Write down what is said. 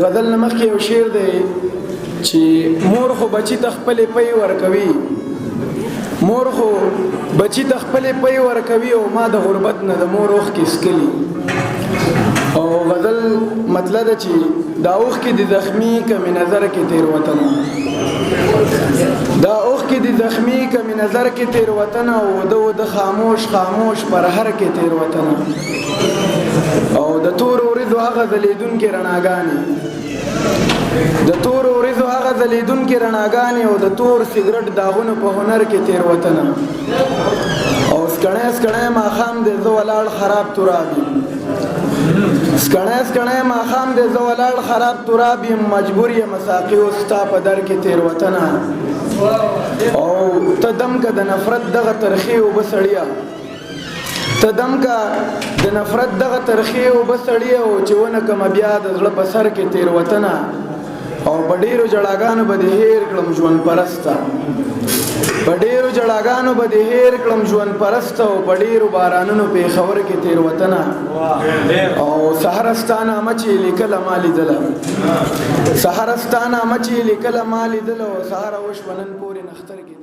غزل نه مخکې یو شعر دی چې مور خو بچی ته خپلې پۍ ورکوي، مور خو بچی ته خپلې پۍ ورکوي او ما د غربت نه د مور اوښکې څکلي. او غزل مطلب ده چې دا اوښکې د زخمي کمې نظر کې تېروتنه، دا اوښکې د زخمي کمې نظر کې تېروتنه او د خاموش خاموش پر هر کې تېروتنه او د تورو ورځو هغه ځلېدونکې رڼاګانې، د تورو ورځو هغه ځلېدونکې رڼاګانې او د تور سګرټ داغونو په هنر کې تېروتنه او سکڼی سکڼی ماښام دی زه ولاړ خراب تراب یم، سکڼی سکڼی ماښام دی زه ولاړ خراب تراب یم، مجبور یم ساقي اوس ستا په در کې تېروتنه او ته دم که د نفرت دغه ترخې اوبه سړیه، ته دم که د نفرت دغه ترخې اوبه سړیه او چې ونه کمه بیا د زړه په سر کې تېروتنه او په ډېرو جړاګانو به دې هېر کړم ژوند پرسته، په ډېرو جړاګانو به دې هېر کړم ژوند پرسته او په ډېرو بارانونو پېښور کې تېروتنه او سهرستانه مه چې لیکله ما لیدله، سهرستانه مه چې لیکله ما لیدله او سهاره وشوه نن پورې نختر کې